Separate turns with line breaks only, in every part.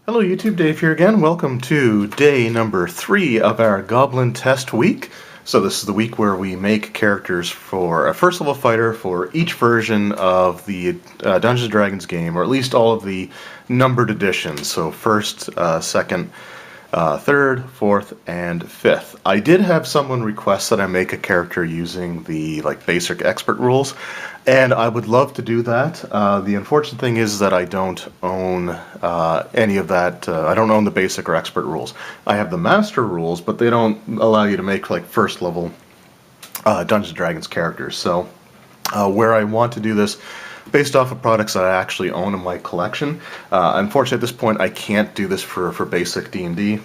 Hello YouTube, Dave here again. Welcome to day number 3 of our Goblin test week. So this is the week where we make characters for a first level fighter for each version of the Dungeons & Dragons game, or at least all of the numbered editions. So first, second, third, fourth, and fifth. I did have someone request that I make a character using the basic expert rules, and I would love to do that. The unfortunate thing is that I don't own any of that. I don't own the basic or expert rules. I have the master rules, but they don't allow you to make first level Dungeons & Dragons characters. So where I want to do this based off of products that I actually own in my collection. Unfortunately, at this point, I can't do this for basic D&D.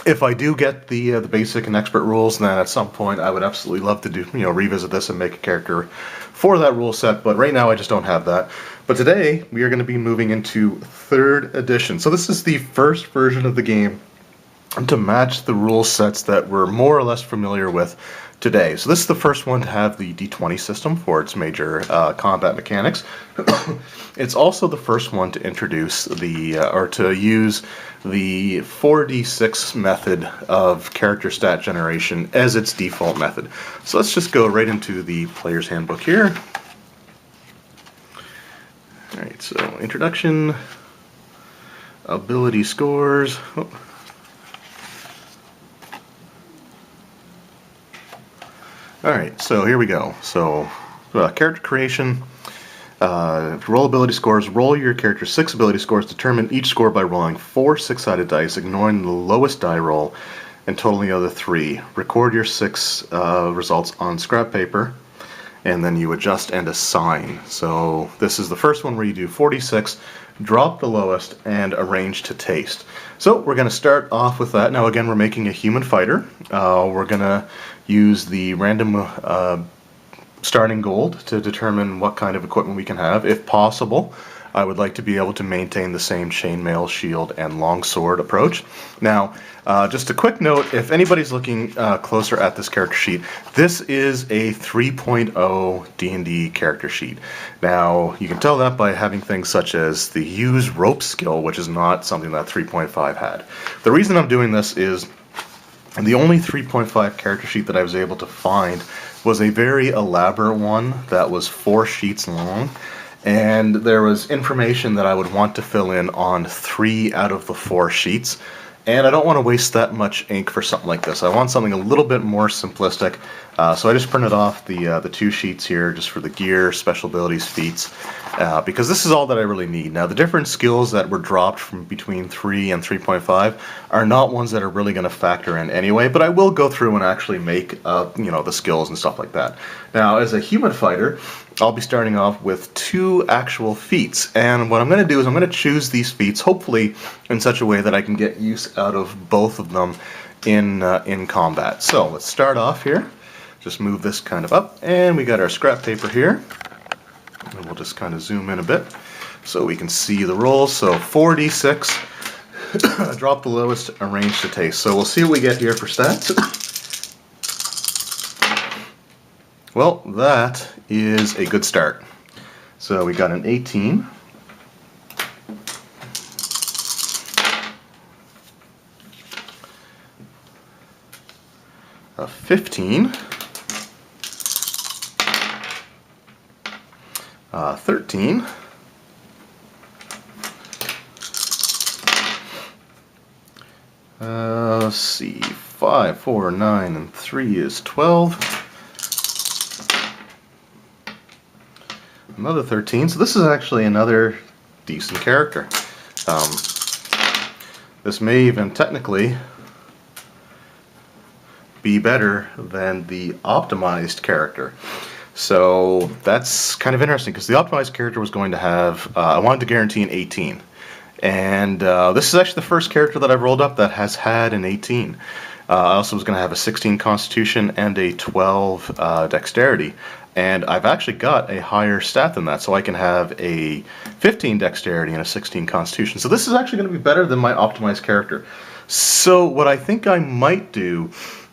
If I do get the basic and expert rules, then at some point I would absolutely love to do revisit this and make a character for that rule set. But right now I just don't have that. But today we are going to be moving into 3rd edition. So this is the first version of the game to match the rule sets that we're more or less familiar with today. So this is the first one to have the D20 system for its major combat mechanics. It's also the first one to introduce to use the 4d6 method of character stat generation as its default method. So let's just go right into the player's handbook here. Alright, so introduction, ability scores. Alright, so here we go. So, character creation, roll ability scores, roll your character's 6 ability scores, determine each score by rolling 4 6-sided dice, ignoring the lowest die roll, and totaling the other 3. Record your 6 results on scrap paper, and then you adjust and assign. So this is the first one where you do 46, drop the lowest, and arrange to taste. So we're going to start off with that. Now again, we're making a human fighter. We're going to use the random starting gold to determine what kind of equipment we can have. If possible, I would like to be able to maintain the same chainmail, shield, and longsword approach. Now, just a quick note, if anybody's looking closer at this character sheet, this is a 3.0 D&D character sheet. Now, you can tell that by having things such as the use rope skill, which is not something that 3.5 had. The reason I'm doing this is the only 3.5 character sheet that I was able to find was a very elaborate one that was 4 sheets long, and there was information that I would want to fill in on 3 out of the 4 sheets, and I don't want to waste that much ink for something like this. I want something a little bit more simplistic, so I just printed off the 2 sheets here just for the gear, special abilities, feats, because this is all that I really need. Now, the different skills that were dropped from between 3 and 3.5 are not ones that are really going to factor in anyway, but I will go through and actually make the skills and stuff like that. Now, as a human fighter, I'll be starting off with 2 actual feats, and what I'm going to do is I'm going to choose these feats, hopefully in such a way that I can get use out of both of them in combat. So let's start off here. Just move this kind of up, and we got our scrap paper here. And we'll just kind of zoom in a bit so we can see the rolls. So 4d6, drop the lowest, arrange to taste. So we'll see what we get here for stats. Well, that is a good start. So we got an 18. A 15. 13. Let's see, 5, 4, 9, and 3 is 12. Another 13, so this is actually another decent character. This may even technically be better than the optimized character. So that's kind of interesting, because the optimized character was going to have, I wanted to guarantee an 18. And this is actually the first character that I've rolled up that has had an 18. I also was going to have a 16 Constitution and a 12 Dexterity. And I've actually got a higher stat than that, so I can have a 15 Dexterity and a 16 Constitution. So this is actually going to be better than my optimized character. So what I think I might do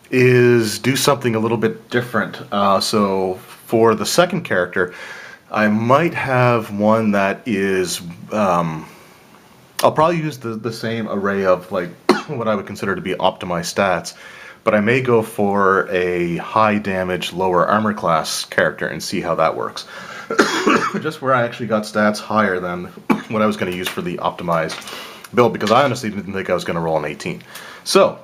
is do something a little bit different. So for the second character, I might have one that is I'll probably use the same array of like what I would consider to be optimized stats, but I may go for a high damage, lower armor class character and see how that works. Just where I actually got stats higher than what I was going to use for the optimized build, because I honestly didn't think I was going to roll an 18. So,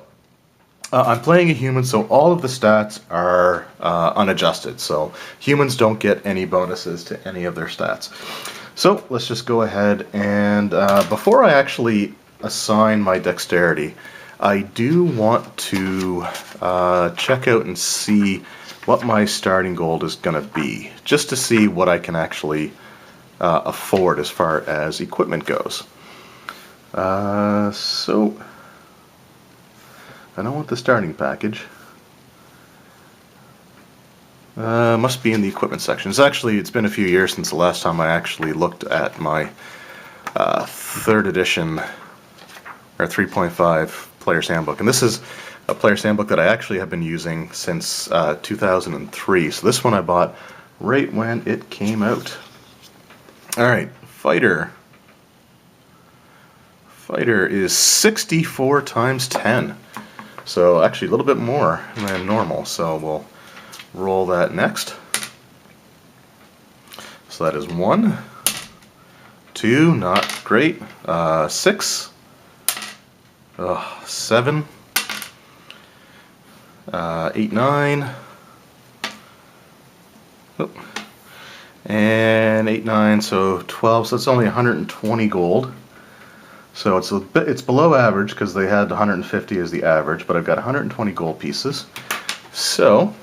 I'm playing a human, so all of the stats are unadjusted. So humans don't get any bonuses to any of their stats. So let's just go ahead and before I actually assign my dexterity, I do want to check out and see what my starting gold is going to be, just to see what I can actually afford as far as equipment goes. So I don't want the starting package. Must be in the equipment section. It's been a few years since the last time I actually looked at my 3rd edition or 3.5 Player's Handbook. And this is a Player's Handbook that I actually have been using since 2003. So this one I bought right when it came out. Alright, Fighter. Fighter is 64 times 10. So actually a little bit more than normal, so we'll roll that next. So that is 1, 2, not great, 6, 7, 8, 9, and 8, 9, so 12, so it's only 120 gold. So it's below average because they had 150 as the average, but I've got 120 gold pieces. So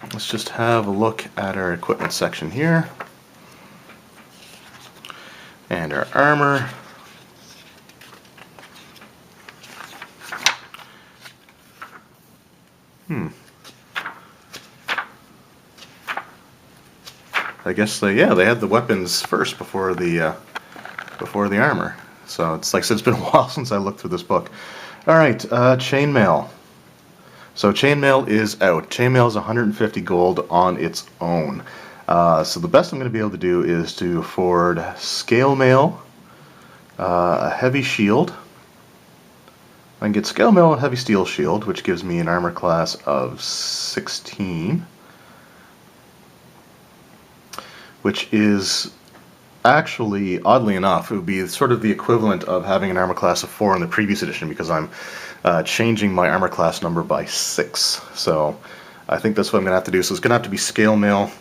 let's just have a look at our equipment section here. And our armor. I guess they had the weapons first before the armor. So it's like I said, it's been a while since I looked through this book. Alright, chainmail. So chainmail is out. Chainmail is 150 gold on its own. So the best I'm going to be able to do is to afford scale mail, a heavy shield. I can get scale mail and heavy steel shield, which gives me an armor class of 16. Which is actually, oddly enough, it would be sort of the equivalent of having an armor class of 4 in the previous edition, because I'm changing my armor class number by 6. So I think that's what I'm going to have to do. So it's going to have to be scale mail,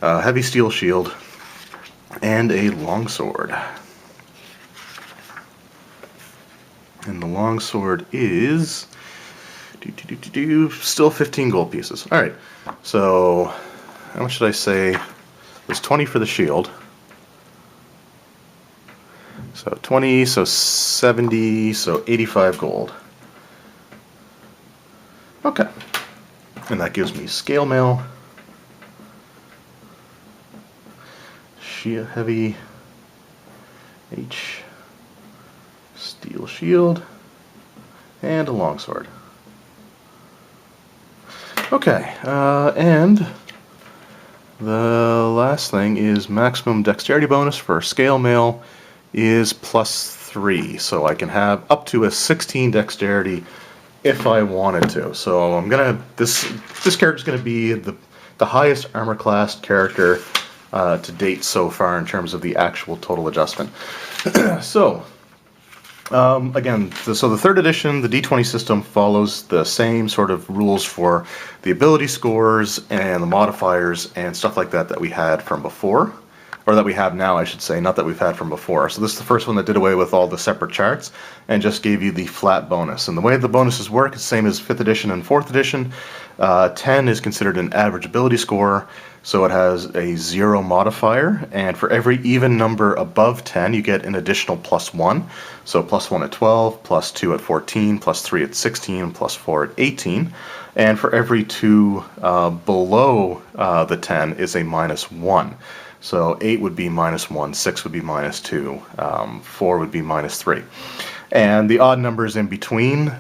heavy steel shield, and a longsword. And the longsword is still 15 gold pieces. Alright, so how much should I say? There's 20 for the shield. So 20, so 70, so 85 gold. Okay. And that gives me scale mail, heavy H, steel shield, and a longsword. Okay, and the last thing is maximum dexterity bonus for scale mail is +3, so I can have up to a 16 dexterity if I wanted to. So I'm gonna this character's gonna be the highest armor class character to date so far in terms of the actual total adjustment. So again, so the 3rd edition, the D20 system follows the same sort of rules for the ability scores and the modifiers and stuff like that that we had from before. Or that we have now, I should say, not that we've had from before. So this is the first one that did away with all the separate charts and just gave you the flat bonus. And the way the bonuses work is the same as 5th edition and 4th edition. 10 is considered an average ability score, so it has a 0 modifier, and for every even number above 10 you get an additional +1. So +1 at 12, +2 at 14, +3 at 16, +4 at 18. And for every 2 below the 10 is a -1. So 8 would be -1, 6 would be -2, 4 would be -3. And the odd numbers in between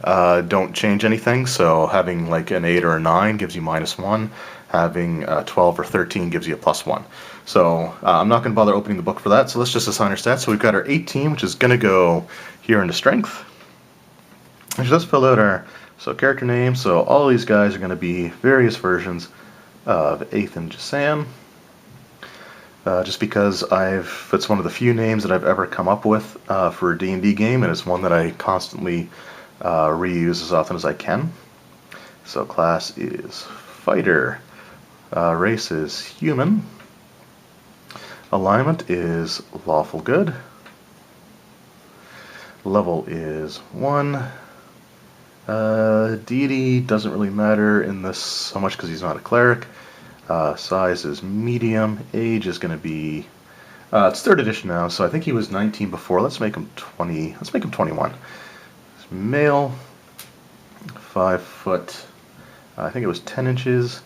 don't change anything, so having like an 8 or a 9 gives you -1, having 12 or 13 gives you a +1. So I'm not going to bother opening the book for that, so let's just assign our stats. So we've got our 18, which is going to go here into strength. Which let's fill out our character name. So all these guys are going to be various versions of Athan Jasan. Just because it's one of the few names that I've ever come up with for a D&D game, and it's one that I constantly reuse as often as I can. So class is fighter, race is human, alignment is lawful good, level is 1, deity doesn't really matter in this so much because he's not a cleric. Size is medium. Age is going to be it's 3rd edition now, so I think he was 19 before. Let's make him 20. Let's make him 21. He's male, 5 foot. I think it was 10 inches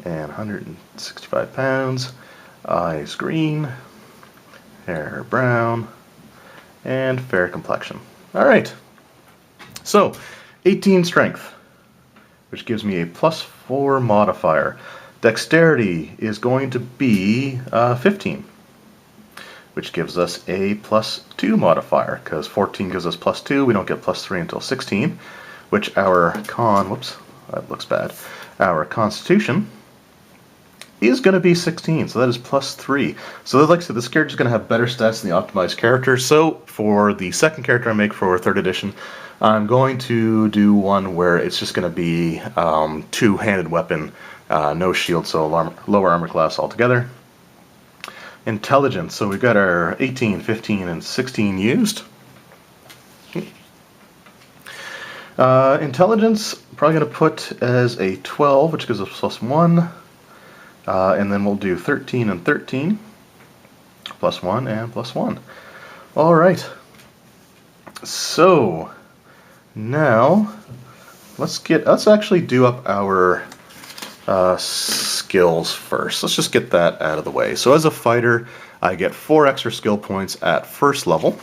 and 165 pounds. Eyes green, hair brown, and fair complexion. All right. So 18 strength, which gives me a +4 modifier. Dexterity is going to be 15, which gives us a +2 modifier, because 14 gives us +2. We don't get +3 until 16, which our whoops, that looks bad. Our constitution is going to be 16, so that is +3. So like I said, this character is going to have better stats than the optimized character. So for the second character I make for 3rd edition, I'm going to do one where it's just going to be two-handed weapon, no shield, so lower armor class altogether. Intelligence, so we've got our 18, 15, and 16 used. Intelligence, probably going to put as a 12, which gives us +1. And then we'll do 13 and 13, +1 and +1. All right. So now let's actually do up our skills first. Let's just get that out of the way. So as a fighter, I get 4 extra skill points at 1st level.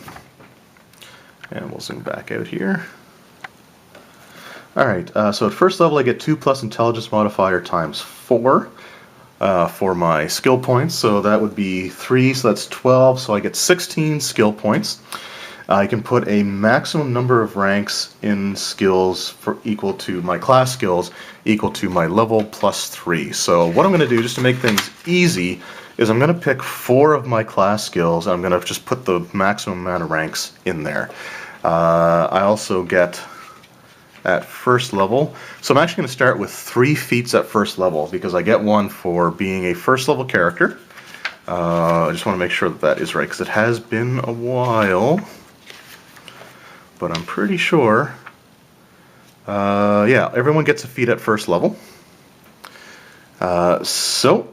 And we'll zoom back out here. Alright, so at 1st level I get 2 plus intelligence modifier times 4 for my skill points. So that would be 3, so that's 12, so I get 16 skill points. I can put a maximum number of ranks in skills for equal to my class skills equal to my level +3. So what I'm going to do, just to make things easy, is I'm going to pick 4 of my class skills, and I'm going to just put the maximum amount of ranks in there. I also get at 1st level, so I'm actually going to start with 3 feats at 1st level, because I get one for being a 1st level character. I just want to make sure that that is right, because it has been a while. But I'm pretty sure, yeah, everyone gets a feat at 1st level. So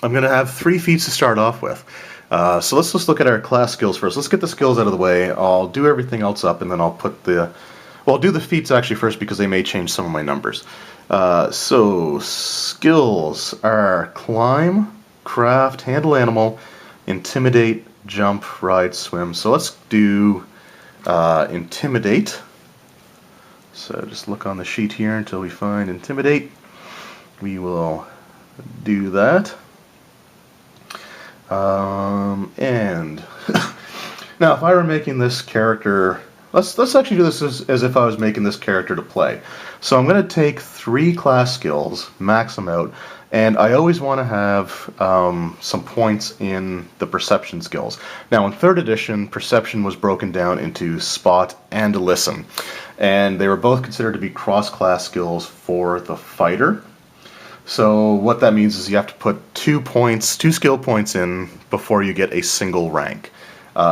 I'm going to have 3 feats to start off with. So let's just look at our class skills first. Let's get the skills out of the way. I'll do everything else up, and then I'll put I'll do the feats actually first, because they may change some of my numbers. So skills are climb, craft, handle animal, intimidate, jump, ride, swim. So let's do intimidate. So just look on the sheet here until we find intimidate. We will do that. And now if I were making this character, let's actually do this as if I was making this character to play. So I'm going to take 3 class skills, max them out, and I always want to have some points in the perception skills. Now in 3rd edition, perception was broken down into spot and listen, and they were both considered to be cross-class skills for the fighter. So what that means is you have to put 2 skill points in before you get a single rank,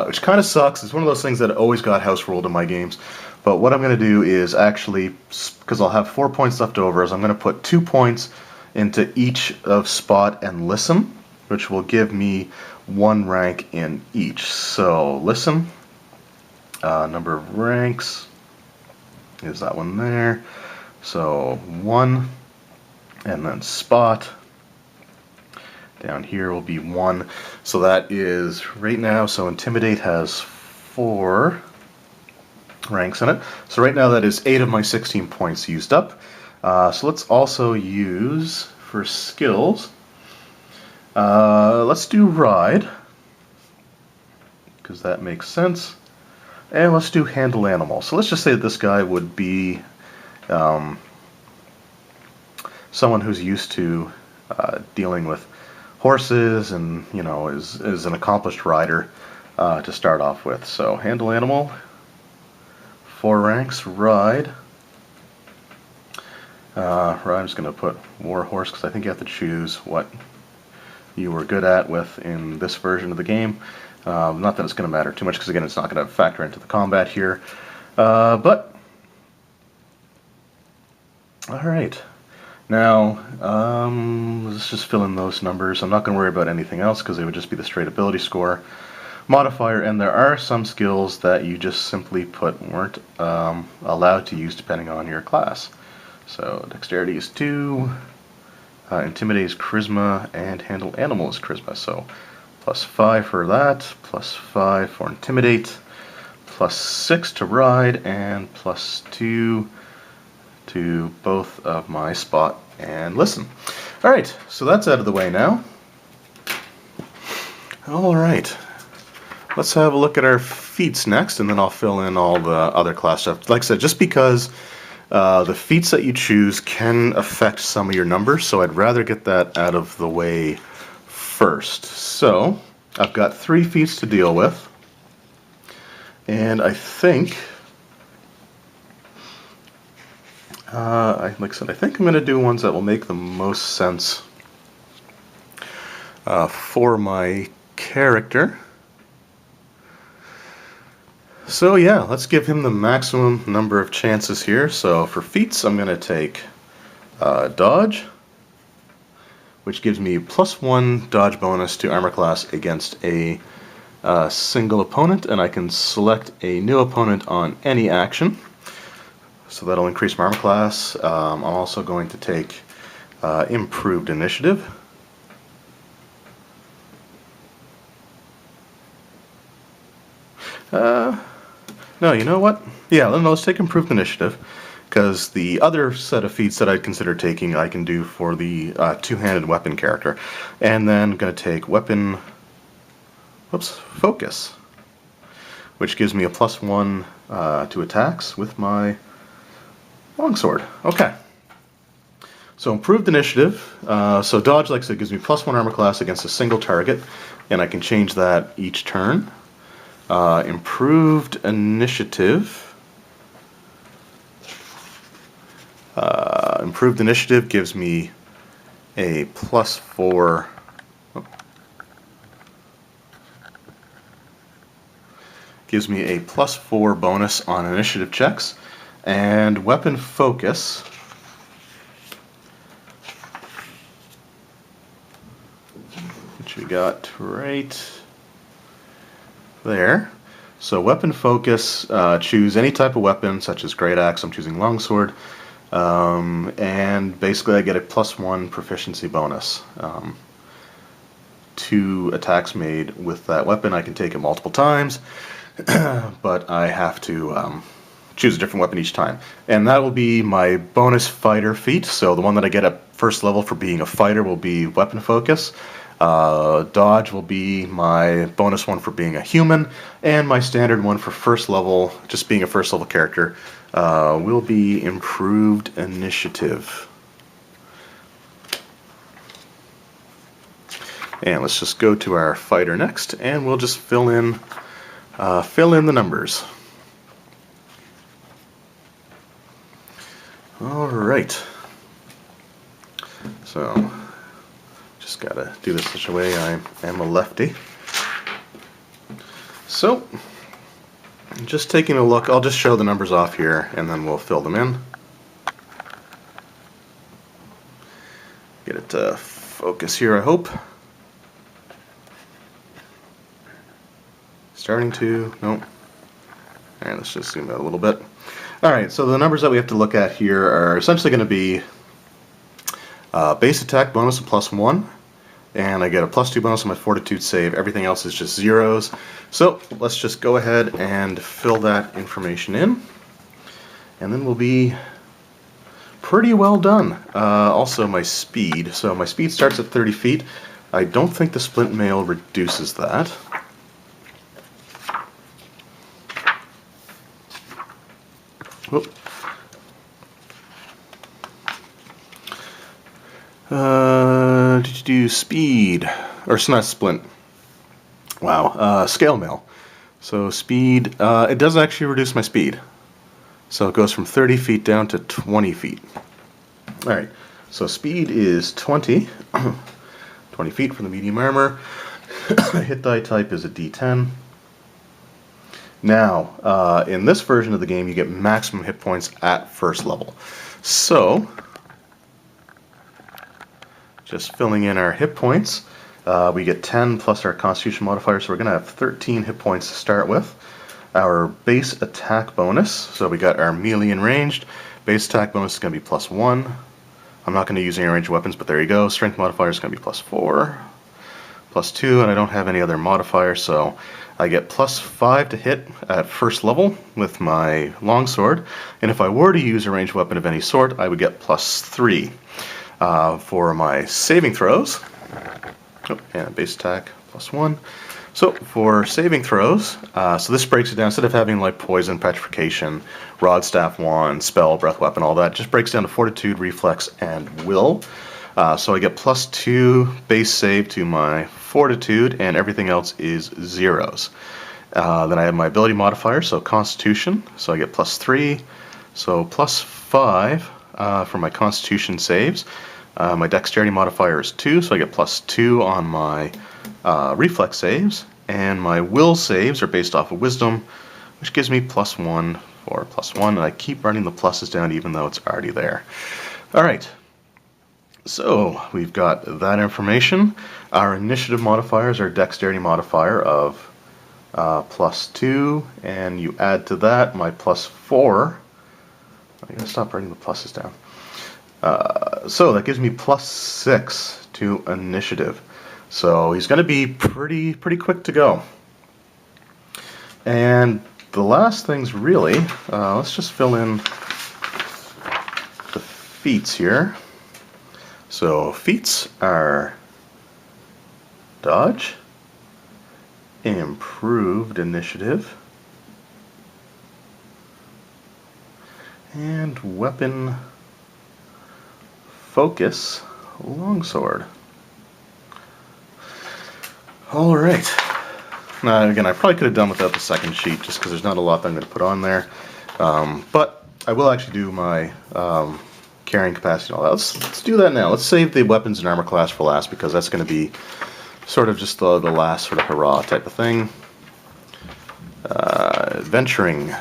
which kind of sucks. It's one of those things that always got house ruled in my games. But what I'm going to do is actually, because I'll have 4 points left over, is I'm going to put 2 points into each of spot and listen, which will give me 1 rank in each. So listen, number of ranks is that one there. So 1, and then spot down here will be 1. So that is right now. So intimidate has 4 ranks in it. So right now that is 8 of my 16 points used up. So let's also use for skills, let's do ride, because that makes sense. And let's do handle animal. So let's just say that this guy would be someone who's used to dealing with horses and, you know, is an accomplished rider to start off with. So handle animal, 4 ranks, ride. I'm just going to put war horse because I think you have to choose what you were good at with in this version of the game. Not that it's going to matter too much because again it's not going to factor into the combat here. But alright, now let's just fill in those numbers. I'm not going to worry about anything else because they would just be the straight ability score modifier, and there are some skills that you just simply put weren't allowed to use depending on your class. So dexterity is 2, intimidate is charisma, and handle animal is charisma. So +5 for that, +5 for intimidate, +6 to ride, and +2 to both of my spot and listen. Alright, so that's out of the way now. Alright, let's have a look at our feats next, and then I'll fill in all the other class stuff. Like I said, just because the feats that you choose can affect some of your numbers, so I'd rather get that out of the way first. So I've got 3 feats to deal with, and I think, like I said, I think I'm going to do ones that will make the most sense for my character. So yeah, let's give him the maximum number of chances here. So for feats, I'm going to take dodge, which gives me +1 dodge bonus to armor class against a single opponent, and I can select a new opponent on any action. So that'll increase my armor class. I'm also going to take improved initiative. No, you know what? Yeah, let's take improved initiative, because the other set of feats that I'd consider taking I can do for the two-handed weapon character. And then I'm going to take weapon, focus, which gives me a +1 to attacks with my longsword. Okay. So improved initiative. So dodge, like I said, gives me +1 armor class against a single target, and I can change that each turn. Improved initiative. Improved initiative gives me a +4. Gives me a +4 bonus on initiative checks, and weapon focus. Which we got right there. So weapon focus, choose any type of weapon such as great axe. I'm choosing longsword, and basically I get a +1 proficiency bonus to attacks made with that weapon. I can take it multiple times, but I have to choose a different weapon each time, and that will be my bonus fighter feat. So the one that I get at first level for being a fighter will be weapon focus. Dodge will be my bonus one for being a human, and my standard one for first level, just being a first level character, will be improved initiative. And let's just go to our fighter next, and we'll just fill in the numbers. All right. So just gotta do this such a way I am a lefty. So, just taking a look, I'll just show the numbers off here and then we'll fill them in. Get it to focus here, I hope. Starting to, nope. Alright, let's just zoom out a little bit. Alright, so the numbers that we have to look at here are essentially going to be base attack bonus of +1, and I get a +2 bonus on my fortitude save. Everything else is just zeros. So let's just go ahead and fill that information in, and then we'll be pretty well done. Also my speed. So my speed starts at 30 feet. I don't think the splint mail reduces that. Whoop. Did you do speed? Or it's not splint. Wow. Scale mail. So speed, it does actually reduce my speed. So it goes from 30 feet down to 20 feet. Alright, so speed is 20. 20 feet for the medium armor. Hit die type is a D10. Now, in this version of the game, you get maximum hit points at first level. So, just filling in our hit points, we get 10 plus our Constitution modifier, so we're going to have 13 hit points to start with. Our base attack bonus, so we got our melee and ranged. Base attack bonus is going to be +1. I'm not going to use any ranged weapons, but there you go. Strength modifier is going to be +4, +2, and I don't have any other modifier, so I get +5 to hit at first level with my longsword. And if I were to use a ranged weapon of any sort, I would get +3. For my saving throws, and base attack +1. So for saving throws, so this breaks it down. Instead of having like poison, petrification, rod, staff, wand, spell, breath weapon, all that, just breaks down to fortitude, reflex, and will. So I get +2 base save to my fortitude, and everything else is zeros. Then I have my ability modifier, so constitution, so I get +3, so +5 for my constitution saves. My dexterity modifier is 2, so I get +2 on my reflex saves, and my will saves are based off of wisdom, which gives me +1 for +1, and I keep running the pluses down even though it's already there. Alright, so we've got that information. Our initiative modifiers are dexterity modifier of +2, and you add to that my +4. I gotta stop writing the pluses down. So that gives me +6 to initiative. So he's going to be pretty quick to go. And the last things really, let's just fill in the feats here. So feats are dodge, improved initiative, and weapon focus longsword. Alright. Now again, I probably could have done without the second sheet just because there's not a lot that I'm going to put on there. But I will actually do my carrying capacity and all that. Let's do that now. Let's save the weapons and armor class for last because that's going to be sort of just the last sort of hurrah type of thing. Adventuring.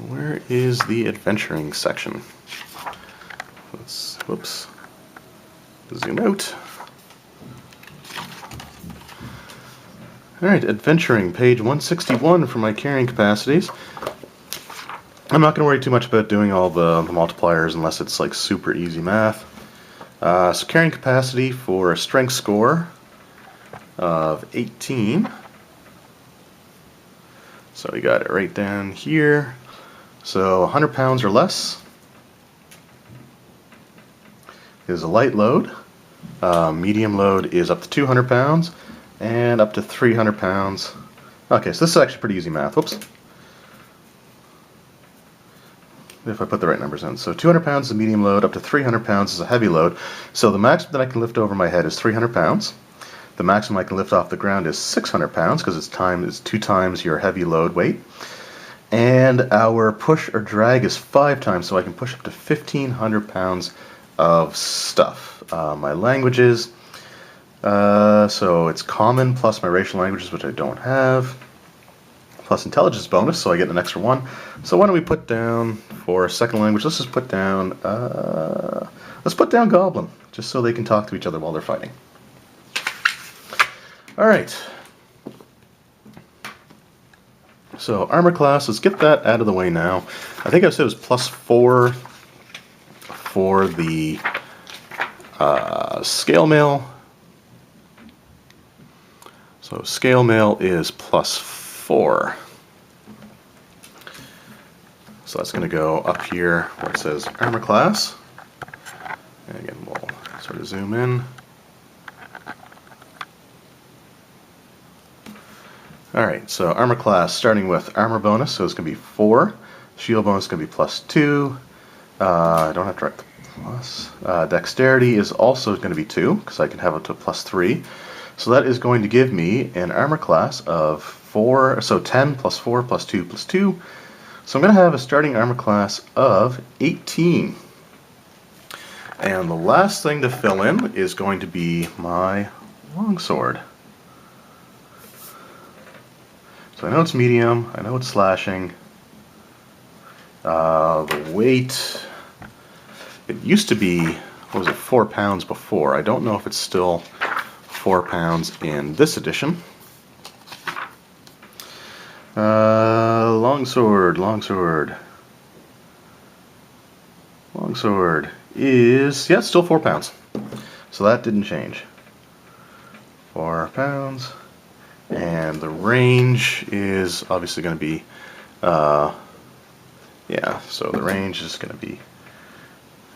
Where is the adventuring section? Let's, whoops, zoom out. Alright, adventuring, page 161 for my carrying capacities. I'm not going to worry too much about doing all the multipliers unless it's like super easy math. So carrying capacity for a strength score of 18. So we got it right down here. So 100 pounds or less is a light load. Medium load is up to 200 pounds and up to 300 pounds. Okay, so this is actually pretty easy math. Whoops. If I put the right numbers in. So 200 pounds is a medium load, up to 300 pounds is a heavy load. So the maximum that I can lift over my head is 300 pounds. The maximum I can lift off the ground is 600 pounds because it's 2 times your heavy load weight. And our push or drag is 5 times, so I can push up to 1,500 pounds of stuff. My languages, so it's common plus my racial languages, which I don't have, plus intelligence bonus, so I get an extra 1. So why don't we put down for second language? Let's just put down. Let's put down Goblin, just so they can talk to each other while they're fighting. All right. So armor class, let's get that out of the way now. I think I said it was +4 for the scale mail. So scale mail is +4. So that's going to go up here where it says armor class. And again, we'll sort of zoom in. Alright, so armor class starting with armor bonus, so it's going to be 4. Shield bonus is going to be +2. I don't have to write the plus. Dexterity is also going to be 2, because I can have it to +3. So that is going to give me an armor class of 4, so 10 + 4 + 2 + 2. So I'm going to have a starting armor class of 18. And the last thing to fill in is going to be my longsword. So I know it's medium, I know it's slashing. The weight, it used to be, what was it, 4 pounds before. I don't know if it's still 4 pounds in this edition. Longsword is, yeah, it's still 4 pounds. So that didn't change. 4 pounds. And the range is obviously going to be, yeah, so the range is going to be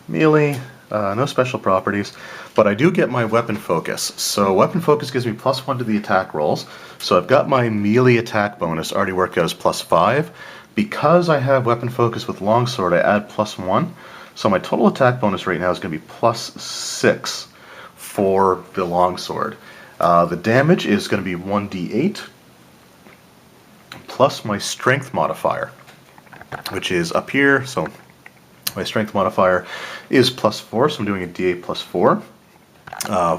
melee, no special properties, but I do get my weapon focus. So weapon focus gives me +1 to the attack rolls. So I've got my melee attack bonus already worked out as +5. Because I have weapon focus with longsword, I add +1. So my total attack bonus right now is going to be +6 for the longsword. The damage is going to be 1d8 plus my strength modifier, which is up here. So my strength modifier is +4, so I'm doing a d8 +4.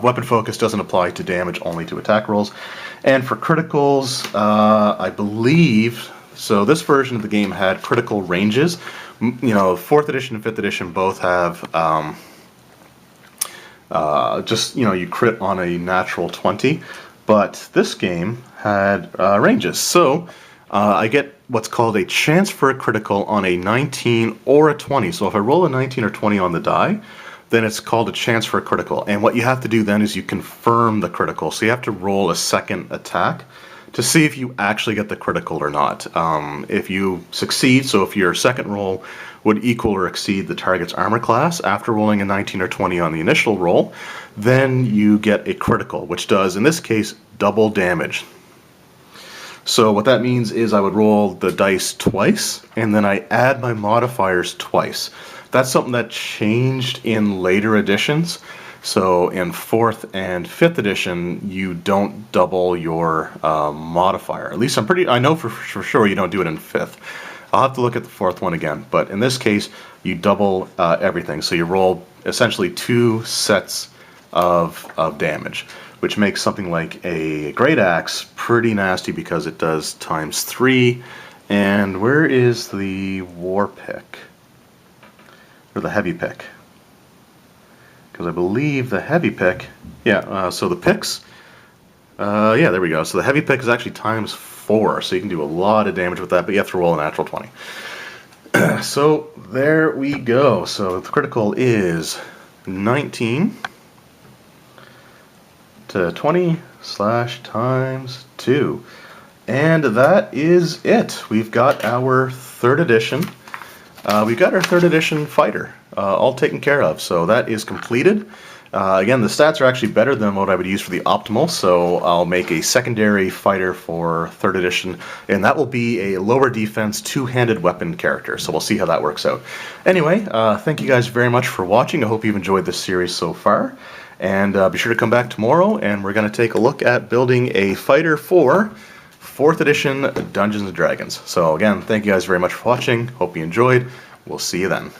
Weapon focus doesn't apply to damage, only to attack rolls. And for criticals, I believe, so this version of the game had critical ranges. You know, 4th edition and 5th edition both have just, you know, you crit on a natural 20, but this game had ranges. So I get what's called a chance for a critical on a 19 or a 20. So if I roll a 19 or 20 on the die, then it's called a chance for a critical. And what you have to do then is you confirm the critical. So you have to roll a second attack to see if you actually get the critical or not. If you succeed, so if your second roll would equal or exceed the target's armor class after rolling a 19 or 20 on the initial roll, then you get a critical, which does, in this case, double damage. So what that means is I would roll the dice twice, and then I add my modifiers twice. That's something that changed in later editions. So in 4th and 5th edition, you don't double your modifier. At least I know for sure you don't do it in 5th. I'll have to look at the 4th one again, but in this case, you double everything. So you roll essentially 2 sets of damage, which makes something like a great axe pretty nasty because it does ×3. And where is the war pick? Or the heavy pick? Because I believe the heavy pick, yeah, so the picks, yeah, there we go. So the heavy pick is actually ×4, so you can do a lot of damage with that, but you have to roll a natural 20. So there we go. So the critical is 19 to 20 /2. And that is it. We've got our 3rd edition. We've got our 3rd edition fighter all taken care of, so that is completed. Again, the stats are actually better than what I would use for the optimal, so I'll make a secondary fighter for 3rd edition, and that will be a lower defense 2-handed weapon character, so we'll see how that works out. Anyway, thank you guys very much for watching. I hope you've enjoyed this series so far, and be sure to come back tomorrow, and we're going to take a look at building a fighter for 4th edition Dungeons & Dragons. So again, thank you guys very much for watching. Hope you enjoyed. We'll see you then.